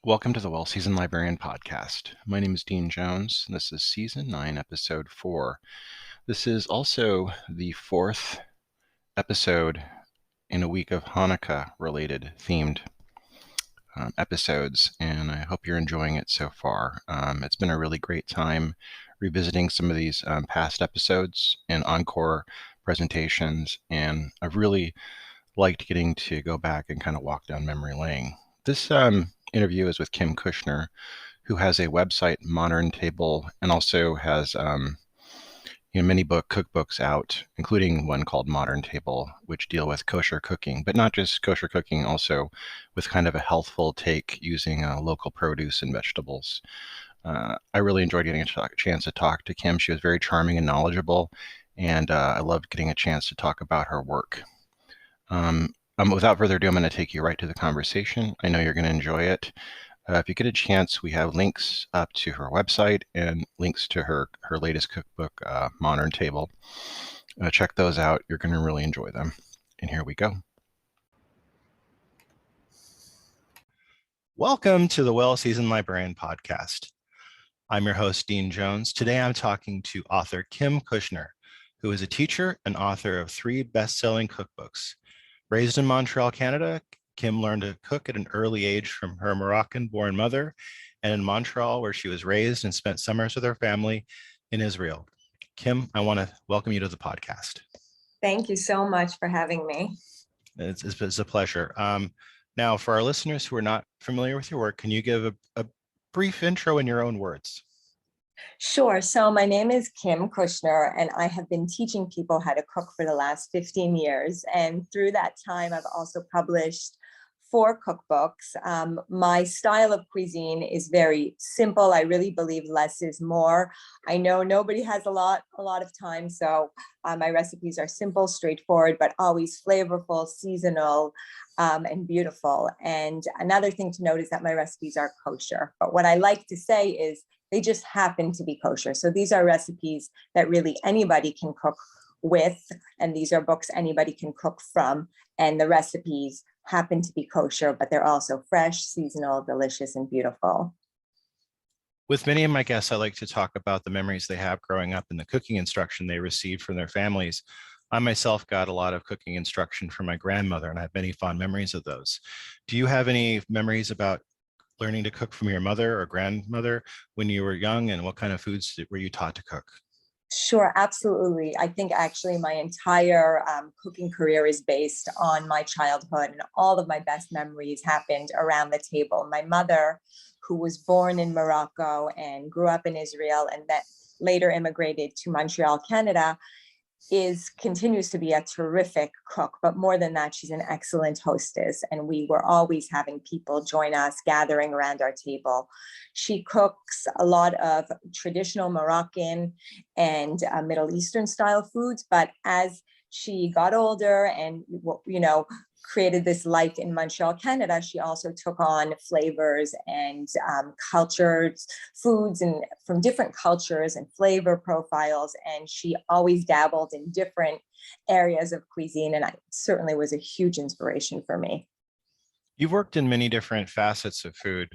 Welcome to the Well-Seasoned Librarian Podcast. My name is Dean Jones, and this is Season 9, Episode 4. This is also the fourth episode in a week of Hanukkah-related themed episodes, and I hope you're enjoying it so far. It's been a really great time revisiting some of these past episodes and Encore presentations, and I've really liked getting to go back and kind of walk down memory lane. This interview is with Kim Kushner, who has a website, Modern Table, and also has many cookbooks out, including one called Modern Table, which deal with kosher cooking, but not just kosher cooking, also with kind of a healthful take using local produce and vegetables. I really enjoyed getting a chance to talk to Kim. She was very charming and knowledgeable, and I loved getting a chance to talk about her work. Without further ado, I'm going to take you right to the conversation. I know you're going to enjoy it. If you get a chance, we have links up to her website and links to her latest cookbook, Modern Table. Check those out. You're going to really enjoy them. And here we go. Welcome to the Well-Seasoned Librarian Podcast. I'm your host, Dean Jones. Today I'm talking to author Kim Kushner, who is a teacher and author of 3 best-selling cookbooks. Raised in Montreal, Canada, Kim learned to cook at an early age from her Moroccan-born mother, and in Montreal, where she was raised and spent summers with her family in Israel. Kim, I want to welcome you to the podcast. Thank you so much for having me. It's a pleasure. Now, for our listeners who are not familiar with your work, can you give a brief intro in your own words? Sure. So my name is Kim Kushner, and I have been teaching people how to cook for the last 15 years. And through that time, I've also published 4 cookbooks. My style of cuisine is very simple. I really believe less is more. I know nobody has a lot of time, so my recipes are simple, straightforward, but always flavorful, seasonal, and beautiful. And another thing to note is that my recipes are kosher. But what I like to say is they just happen to be kosher. So these are recipes that really anybody can cook with, and these are books anybody can cook from. And the recipes happen to be kosher, but they're also fresh, seasonal, delicious, and beautiful. With many of my guests, I like to talk about the memories they have growing up and the cooking instruction they received from their families. I myself got a lot of cooking instruction from my grandmother, and I have many fond memories of those. Do you have any memories about learning to cook from your mother or grandmother when you were young, and what kind of foods were you taught to cook? Sure, absolutely. I think actually my entire cooking career is based on my childhood, and all of my best memories happened around the table. My mother, who was born in Morocco and grew up in Israel and that later immigrated to Montreal, Canada, continues to be a terrific cook, but more than that, she's an excellent hostess. And we were always having people join us, gathering around our table. She cooks a lot of traditional Moroccan and Middle Eastern style foods, but as she got older and, created this life in Montreal, Canada, she also took on flavors and cultures, foods and from different cultures and flavor profiles. And she always dabbled in different areas of cuisine. And I certainly was a huge inspiration for me. You've worked in many different facets of food.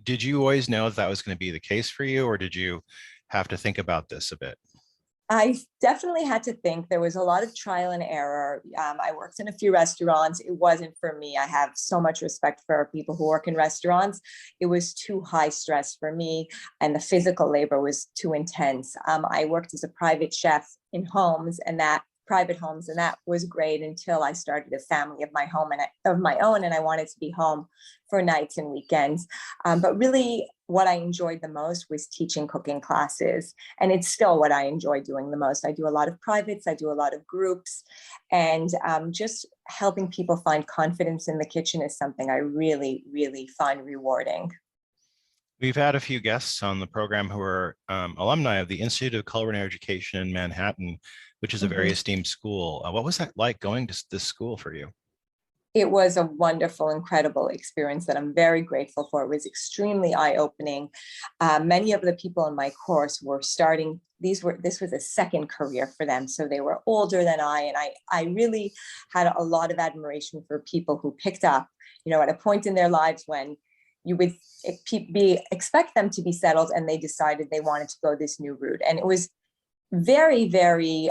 Did you always know that was going to be the case for you, or did you have to think about this a bit? I definitely had to think. There was a lot of trial and error. I worked in a few restaurants. It wasn't for me. I have so much respect for people who work in restaurants. It was too high stress for me, and the physical labor was too intense. I worked as a private chef in private homes, and that was great until I started a family of my own, and I wanted to be home for nights and weekends. But really, what I enjoyed the most was teaching cooking classes, and it's still what I enjoy doing the most. I do a lot of privates, I do a lot of groups, and just helping people find confidence in the kitchen is something I really, really find rewarding. We've had a few guests on the program who are alumni of the Institute of Culinary Education in Manhattan, which is a very esteemed school. What was that like going to this school for you? It was a wonderful, incredible experience that I'm very grateful for. It was extremely eye-opening. Many of the people in my course were starting, this was a second career for them. So they were older than and I really had a lot of admiration for people who picked up, at a point in their lives when you would expect them to be settled, and they decided they wanted to go this new route. And it was very, very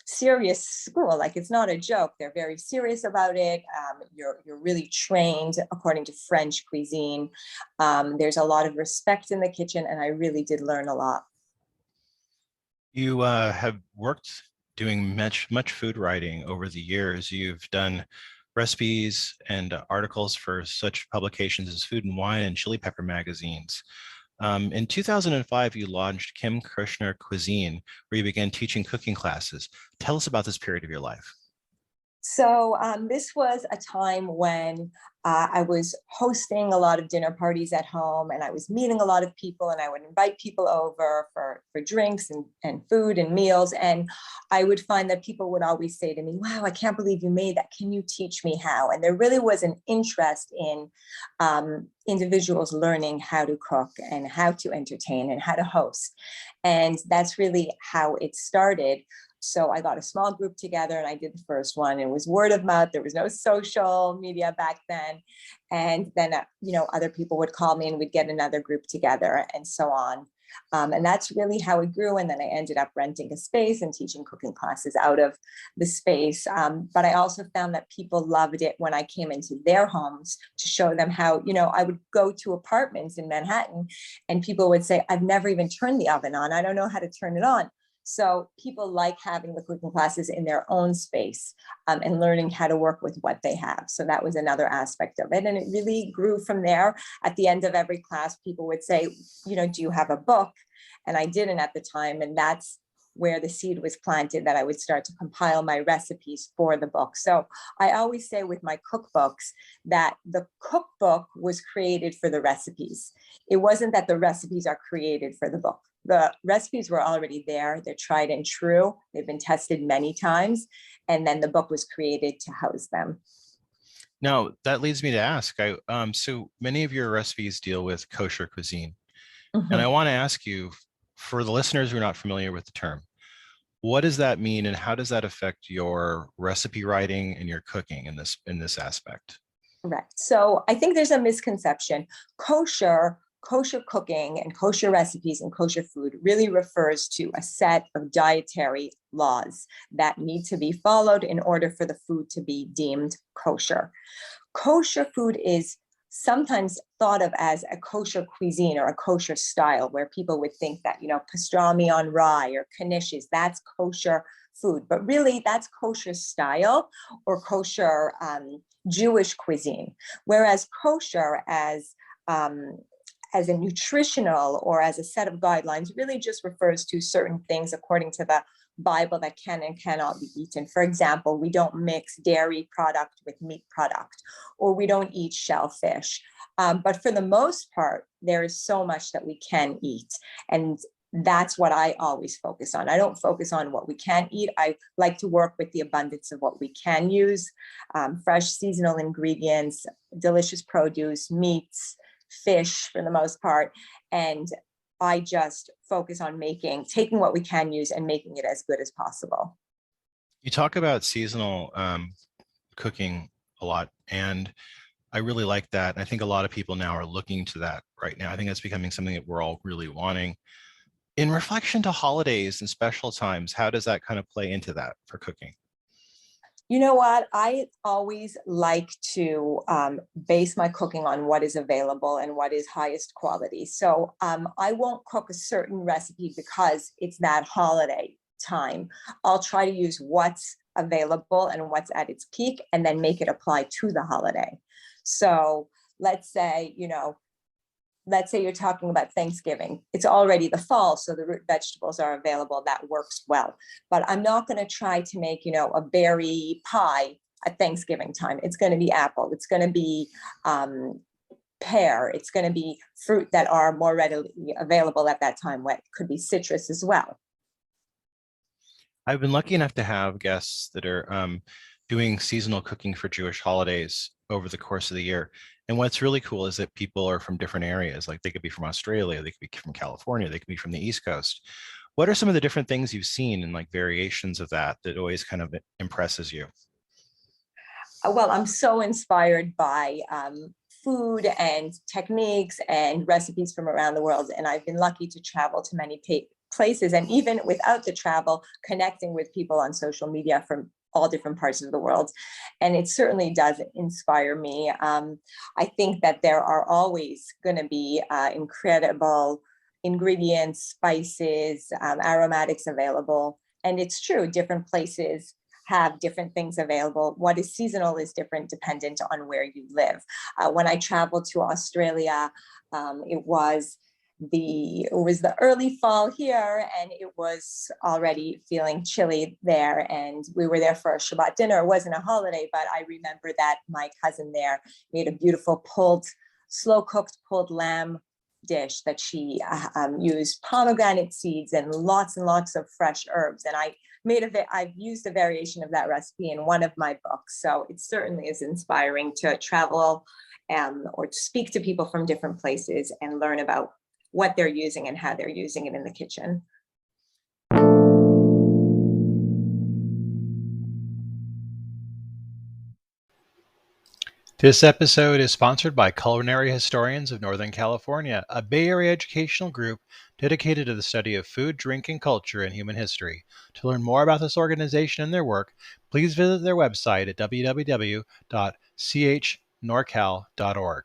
serious school. Like, it's not a joke. They're very serious about it. You're really trained according to French cuisine. There's a lot of respect in the kitchen, and I really did learn a lot. You have worked doing much food writing over the years. You've done recipes and articles for such publications as Food and Wine and Chili Pepper magazines. In 2005, you launched Kim Kushner Cuisine, where you began teaching cooking classes. Tell us about this period of your life. So this was a time when I was hosting a lot of dinner parties at home, and I was meeting a lot of people, and I would invite people over for drinks and food and meals. And I would find that people would always say to me, wow, I can't believe you made that. Can you teach me how? And there really was an interest in individuals learning how to cook and how to entertain and how to host. And that's really how it started. So I got a small group together, and I did the first one. It was word of mouth. There was no social media back then. And then, other people would call me, and we'd get another group together, and so on. And that's really how it grew. And then I ended up renting a space and teaching cooking classes out of the space. But I also found that people loved it when I came into their homes to show them how, I would go to apartments in Manhattan, and people would say, I've never even turned the oven on. I don't know how to turn it on. So people like having the cooking classes in their own space and learning how to work with what they have. So that was another aspect of it. And it really grew from there. At the end of every class, people would say, do you have a book? And I didn't at the time. And that's where the seed was planted, that I would start to compile my recipes for the book. So I always say with my cookbooks that the cookbook was created for the recipes. It wasn't that the recipes are created for the book. The recipes were already there. They're tried and true. They've been tested many times. And then the book was created to house them. Now, that leads me to ask, so many of your recipes deal with kosher cuisine. Mm-hmm. And I want to ask you, for the listeners who are not familiar with the term, what does that mean, and how does that affect your recipe writing and your cooking in this aspect? Right. So I think there's a misconception. Kosher cooking and kosher recipes and kosher food really refers to a set of dietary laws that need to be followed in order for the food to be deemed kosher. Kosher food is sometimes thought of as a kosher cuisine or a kosher style, where people would think that, pastrami on rye or knishes, that's kosher food. But really, that's kosher style or kosher Jewish cuisine. Whereas kosher as a nutritional or as a set of guidelines really just refers to certain things according to the Bible that can and cannot be eaten. For example, we don't mix dairy product with meat product, or we don't eat shellfish. But for the most part, there is so much that we can eat. And that's what I always focus on. I don't focus on what we can't eat. I like to work with the abundance of what we can use, fresh seasonal ingredients, delicious produce, meats, fish for the most part. And I just focus on taking what we can use and making it as good as possible. You talk about seasonal cooking a lot, and I really like that. I think a lot of people now are looking to that right now. I think that's becoming something that we're all really wanting. In reflection to holidays and special times, how does that kind of play into that for cooking? You know what? I always like to base my cooking on what is available and what is highest quality. So I won't cook a certain recipe because it's that holiday time. I'll try to use what's available and what's at its peak, and then make it apply to the holiday. So let's say you're talking about Thanksgiving. It's already the fall, so the root vegetables are available. That works well. But I'm not going to try to make, a berry pie at Thanksgiving time. It's going to be apple. It's going to be pear. It's going to be fruit that are more readily available at that time. What could be citrus as well. I've been lucky enough to have guests that are doing seasonal cooking for Jewish holidays over the course of the year. And what's really cool is that people are from different areas. Like they could be from Australia, they could be from California, they could be from the East Coast. What are some of the different things you've seen and like variations of that that always kind of impresses you? Well, I'm so inspired by food and techniques and recipes from around the world. And I've been lucky to travel to many places. And even without the travel, connecting with people on social media from all different parts of the world. And it certainly does inspire me. I think that there are always going to be incredible ingredients, spices, aromatics available. And it's true, different places have different things available. What is seasonal is different dependent on where you live. When I traveled to Australia, it was the early fall here, and it was already feeling chilly there. And we were there for a Shabbat dinner. It wasn't a holiday, but I remember that my cousin there made a beautiful slow cooked pulled lamb dish that she used pomegranate seeds and lots of fresh herbs. And I've used a variation of that recipe in one of my books. So it certainly is inspiring to travel or to speak to people from different places and learn about what they're using and how they're using it in the kitchen. This episode is sponsored by Culinary Historians of Northern California, a Bay Area educational group dedicated to the study of food, drink, and culture in human history. To learn more about this organization and their work, please visit their website at www.chnorcal.org.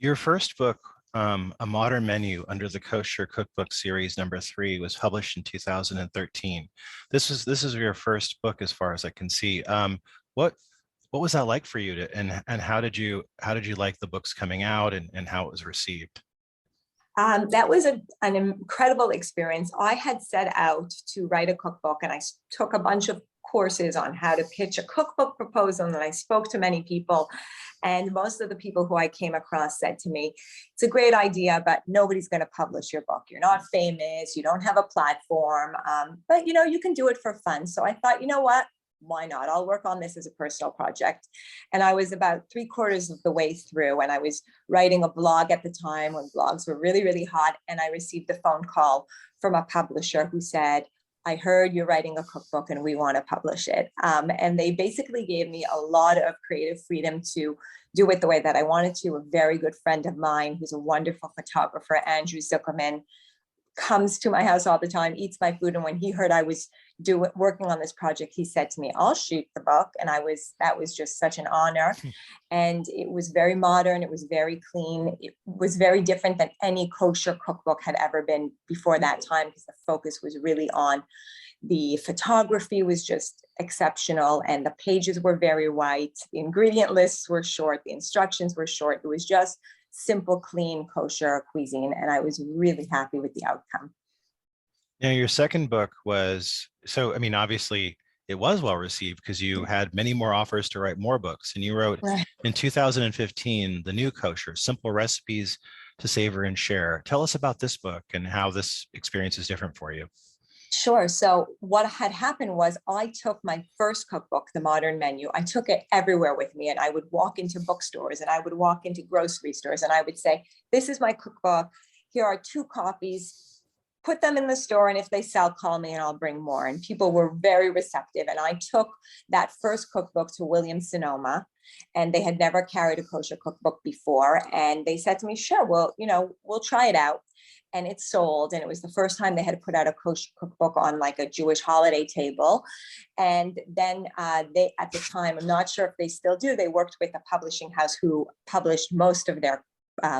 Your first book, A Modern Menu under the Kosher Cookbook Series #3, was published in 2013. This is your first book, as far as I can see. What what was that like for you and how did you like the books coming out and how it was received? That was an incredible experience. I had set out to write a cookbook, and I took a bunch of courses on how to pitch a cookbook proposal, and I spoke to many people. And most of the people who I came across said to me, it's a great idea, but nobody's going to publish your book. You're not famous. You don't have a platform, but you can do it for fun. So I thought, you know what? Why not? I'll work on this as a personal project. And I was about 3/4 of the way through, and I was writing a blog at the time when blogs were really, really hot. And I received a phone call from a publisher who said, I heard you're writing a cookbook and we want to publish it. And they basically gave me a lot of creative freedom to do it the way that I wanted to. A very good friend of mine who's a wonderful photographer, Andrew Zuckerman, comes to my house all the time, eats my food. And when he heard I was working on this project, he said to me, I'll shoot the book. And that was just such an honor. And it was very modern. It was very clean. It was very different than any kosher cookbook had ever been before that time, because the focus was really on the photography was just exceptional. And the pages were very white. The ingredient lists were short. The instructions were short. It was just simple, clean, kosher cuisine. And I was really happy with the outcome. Now, your second book was, so, I mean, obviously it was well received because you had many more offers to write more books. And you wrote in 2015, The New Kosher, Simple Recipes to Savor and Share. Tell us about this book and how this experience is different for you. Sure. So what had happened was I took my first cookbook, The Modern Menu, I took it everywhere with me, and I would walk into bookstores and I would walk into grocery stores and I would say, this is my cookbook. Here are 2 copies. Put them in the store, and if they sell, call me and I'll bring more. And people were very receptive. And I took that first cookbook to Williams-Sonoma, and they had never carried a kosher cookbook before. And they said to me, sure, well, we'll try it out. And it sold. And it was the first time they had put out a kosher cookbook on like a Jewish holiday table. And then they, at the time, I'm not sure if they still do, they worked with a publishing house who published most of their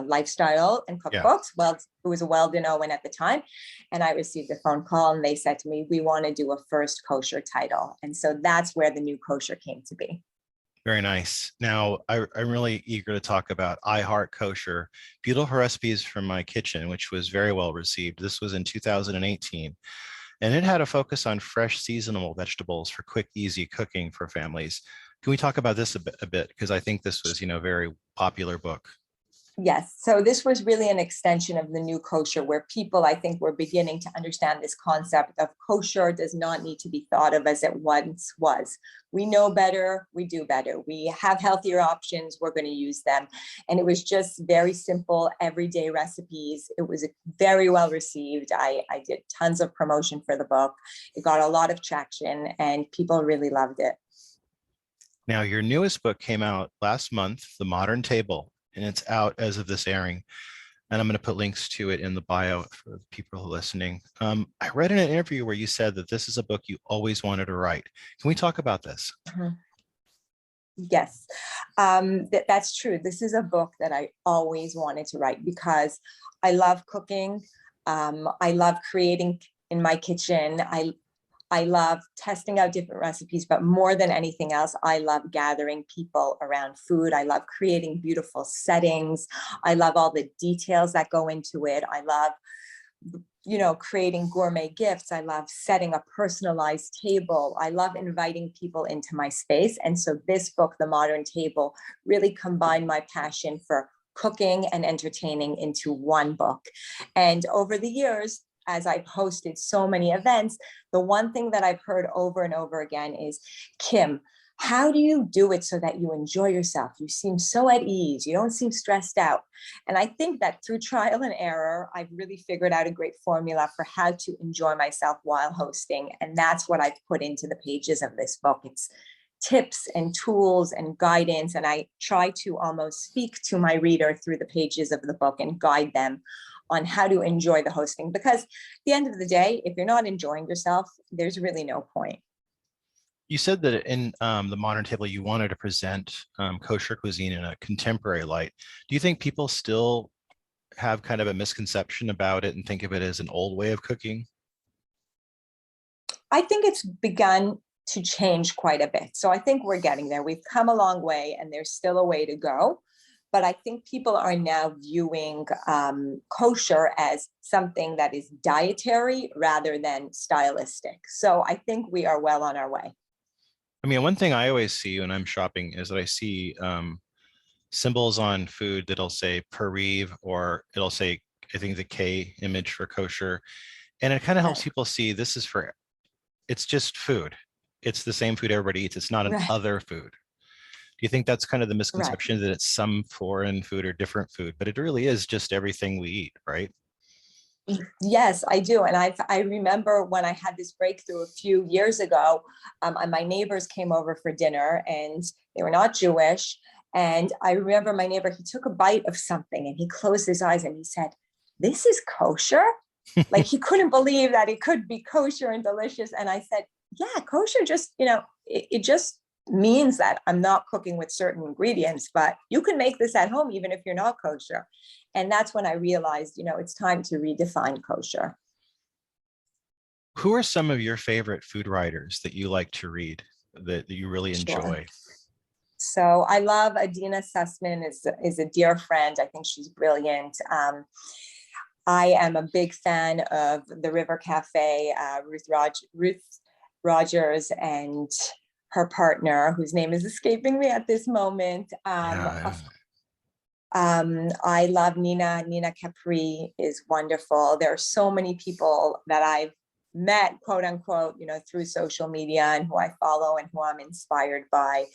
lifestyle and cookbooks. Yeah. Well, it was a Weldon Owen at the time. And I received a phone call and they said to me, we want to do a first kosher title. And so that's where The New Kosher came to be. Very nice. Now, I'm really eager to talk about Heart Kosher, Beautiful Recipes from My Kitchen, which was very well received. This was in 2018, and it had a focus on fresh seasonal vegetables for quick, easy cooking for families. Can we talk about this a bit? Because I think this was, a very popular book. Yes. So this was really an extension of the new kosher where people, I think, were beginning to understand this concept of kosher does not need to be thought of as it once was. We know better, we do better. We have healthier options, we're going to use them. And it was just very simple, everyday recipes. It was very well received. I did tons of promotion for the book. It got a lot of traction and people really loved it. Now, your newest book came out last month, The Modern Table, and it's out as of this airing. And I'm going to put links to it in the bio for the people who are listening. I read in an interview where you said that this is a book you always wanted to write. Can we talk about this? Mhm. Yes, that's true. This is a book that I always wanted to write because I love cooking. I love creating in my kitchen. I love testing out different recipes, but more than anything else, I love gathering people around food. I love creating beautiful settings. I love all the details that go into it. I love, creating gourmet gifts. I love setting a personalized table. I love inviting people into my space. And so this book, The Modern Table, really combined my passion for cooking and entertaining into one book. And over the years, as I've hosted so many events, the one thing that I've heard over and over again is, Kim, how do you do it so that you enjoy yourself? You seem so at ease. You don't seem stressed out. And I think that through trial and error, I've really figured out a great formula for how to enjoy myself while hosting. And that's what I've put into the pages of this book. It's tips and tools and guidance. And I try to almost speak to my reader through the pages of the book and guide them on how to enjoy the hosting. Because at the end of the day, if you're not enjoying yourself, there's really no point. You said that in The Modern Table, you wanted to present kosher cuisine in a contemporary light. Do you think people still have kind of a misconception about it and think of it as an old way of cooking? I think it's begun to change quite a bit. So I think we're getting there. We've come a long way and there's still a way to go. But I think people are now viewing kosher as something that is dietary rather than stylistic. So I think we are well on our way. I mean, one thing I always see when I'm shopping is that I see symbols on food that'll say Pariv, or it'll say, I think, the K image for kosher. And it kind of helps Right. people see this is for, it's just food. It's the same food everybody eats. It's not an Right. other food. Do you think that's kind of the Right. misconception that it's some foreign food or different food, but it really is just everything we eat, right? Yes, I do. And I remember when I had this breakthrough a few years ago, and my neighbors came over for dinner and they were not Jewish. And I remember my neighbor, he took a bite of something and he closed his eyes and he said, "This is kosher?" Like he couldn't believe that it could be kosher and delicious. And I said, yeah, kosher just, it just means that I'm not cooking with certain ingredients, but you can make this at home even if you're not kosher. And that's when I realized, it's time to redefine kosher. Who are some of your favorite food writers that you like to read, that you really Sure. enjoy? So I love Adina Sussman is a dear friend. I think she's brilliant. I am a big fan of the River Cafe, Ruth Rogers and her partner, whose name is escaping me at this moment. Yeah. I love Nina. Nina Capri is wonderful. There are so many people that I've met, quote unquote, through social media and who I follow and who I'm inspired by.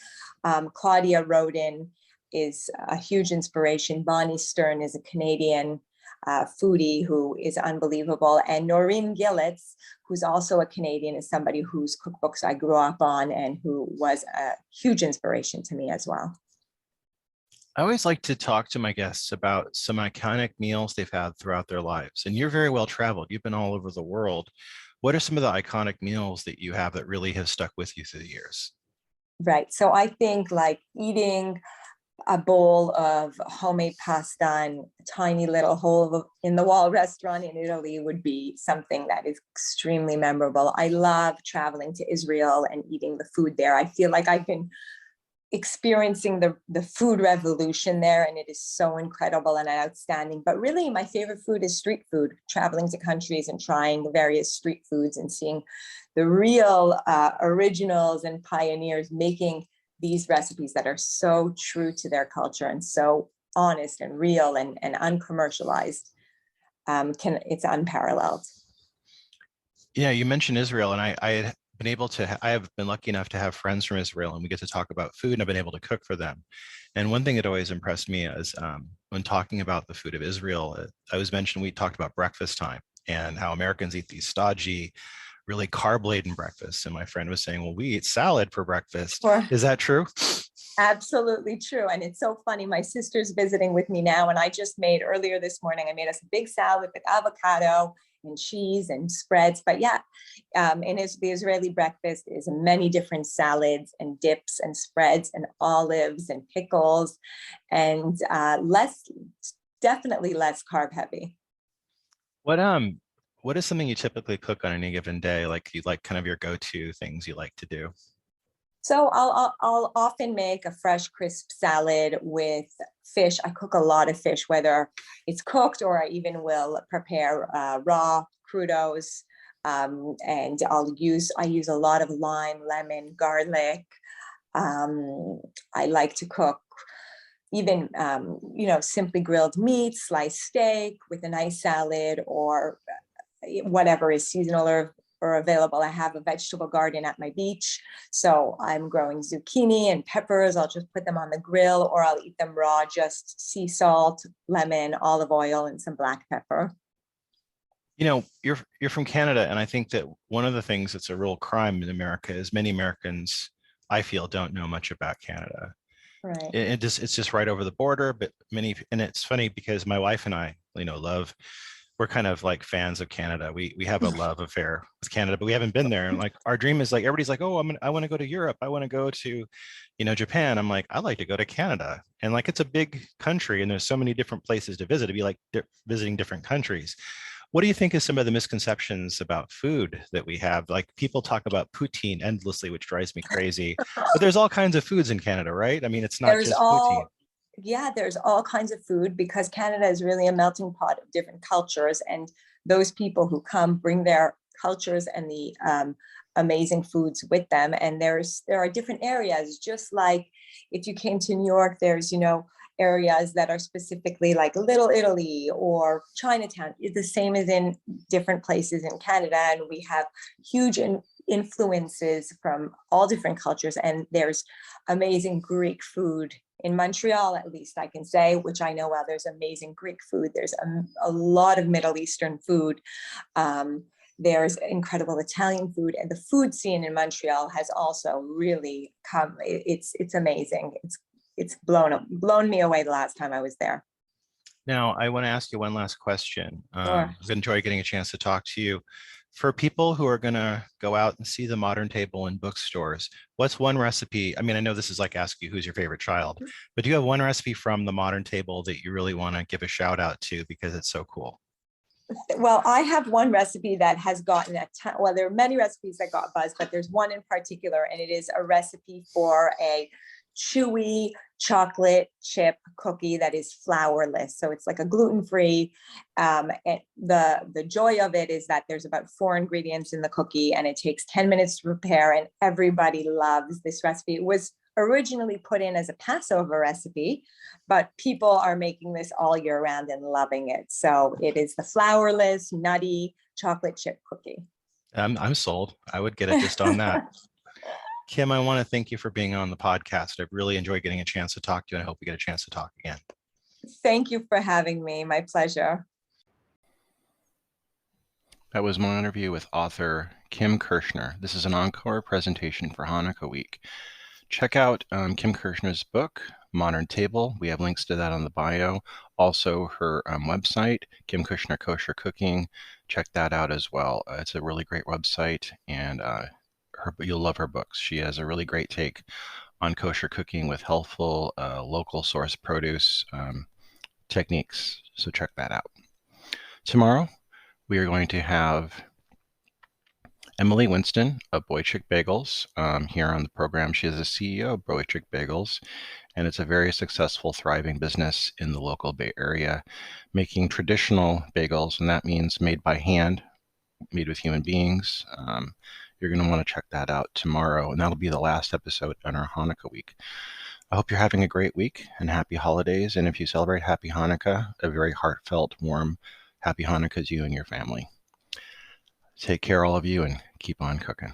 Claudia Roden is a huge inspiration. Bonnie Stern is a Canadian foodie who is unbelievable. And Noreen Gillets, who's also a Canadian, is somebody whose cookbooks I grew up on and who was a huge inspiration to me as well. I always like to talk to my guests about some iconic meals they've had throughout their lives. And you're very well traveled. You've been all over the world. What are some of the iconic meals that you have that really have stuck with you through the years? Right. So I think like eating a bowl of homemade pasta in a tiny little hole in the wall restaurant in Italy would be something that is extremely memorable. I love traveling to Israel and eating the food there. I feel like I've been experiencing the food revolution there, and it is so incredible and outstanding. But really, my favorite food is street food, traveling to countries and trying the various street foods and seeing the real originals and pioneers making these recipes that are so true to their culture and so honest and real and uncommercialized. It's unparalleled. Yeah, you mentioned Israel, and I had been able to, I have been lucky enough to have friends from Israel, and we get to talk about food, and I've been able to cook for them. And one thing that always impressed me is when talking about the food of Israel, I was mentioned, we talked about breakfast time and how Americans eat these stodgy, really carb-laden breakfasts. And my friend was saying, well, we eat salad for breakfast. For Is that true? Absolutely true. And it's so funny. My sister's visiting with me now, and I just made earlier this morning, I made us a big salad with avocado and cheese and spreads. But yeah, the Israeli breakfast is many different salads and dips and spreads and olives and pickles, and definitely less carb heavy. What what is something you typically cook on any given day? Like you like kind of your go-to things you like to do? So I'll often make a fresh, crisp salad with fish. I cook a lot of fish, whether it's cooked or I even will prepare raw crudos. And I use a lot of lime, lemon, garlic. I like to cook even simply grilled meat, sliced steak with a nice salad, or whatever is seasonal or available. I have a vegetable garden at my beach, so I'm growing zucchini and peppers. I'll just put them on the grill, or I'll eat them raw, just sea salt, lemon, olive oil, and some black pepper. You know, you're from Canada, and I think that one of the things that's a real crime in America is many Americans, I feel, don't know much about Canada. Right. It's just right over the border, but and it's funny because my wife and I, love, we're kind of like fans of Canada. We have a love affair with Canada, but we haven't been there. And like our dream is like everybody's like, oh, I want to go to Europe. I want to go to, Japan. I'm like, I like to go to Canada. And like it's a big country and there's so many different places to visit. It'd be like visiting different countries. What do you think is some of the misconceptions about food that we have? Like people talk about poutine endlessly, which drives me crazy. But there's all kinds of foods in Canada, right? I mean, it's not There's just poutine. all Yeah, there's all kinds of food because Canada is really a melting pot of different cultures, and those people who come bring their cultures and the amazing foods with them. And there are different areas, just like if you came to New York, there's areas that are specifically like Little Italy or Chinatown. It's the same as in different places in Canada, and we have huge influences from all different cultures. And there's amazing Greek food in Montreal, at least I can say, which I know well. There's amazing Greek food. There's a lot of Middle Eastern food. There's incredible Italian food, and the food scene in Montreal has also really come. It's amazing. It's blown me away the last time I was there. Now, I want to ask you one last question. Sure. I've enjoyed getting a chance to talk to you. For people who are going to go out and see the modern table in bookstores, what's one recipe? I mean, I know this is like asking you who's your favorite child, but do you have one recipe from the modern table that you really want to give a shout out to because it's so cool? Well, I have one recipe that has gotten well, there are many recipes that got buzz, but there's one in particular, and it is a recipe for a chewy chocolate chip cookie that is flourless. So it's like a gluten-free. And the joy of it is that there's about 4 ingredients in the cookie, and it takes 10 minutes to prepare, and everybody loves this recipe. It was originally put in as a Passover recipe, but people are making this all year round and loving it. So it is the flourless, nutty chocolate chip cookie. I'm sold. I would get it just on that. Kim, I want to thank you for being on the podcast. I've really enjoyed getting a chance to talk to you, and I hope we get a chance to talk again. Thank you for having me. My pleasure. That was my interview with author Kim Kushner. This is an encore presentation for Hanukkah week. Check out Kim Kushner's book, Modern Table. We have links to that on the bio. Also, her website, Kim Kushner Kosher Cooking. Check that out as well. It's a really great website, and you'll love her books. She has a really great take on kosher cooking with healthful, local source produce techniques. So check that out. Tomorrow, we are going to have Emily Winston of Boychik Bagels here on the program. She is the CEO of Boychik Bagels, and it's a very successful, thriving business in the local Bay Area, making traditional bagels, and that means made by hand, made with human beings. You're going to want to check that out tomorrow, and that'll be the last episode on our Hanukkah week. I hope you're having a great week and happy holidays. And if you celebrate Happy Hanukkah, a very heartfelt, warm Happy Hanukkah to you and your family. Take care, all of you, and keep on cooking.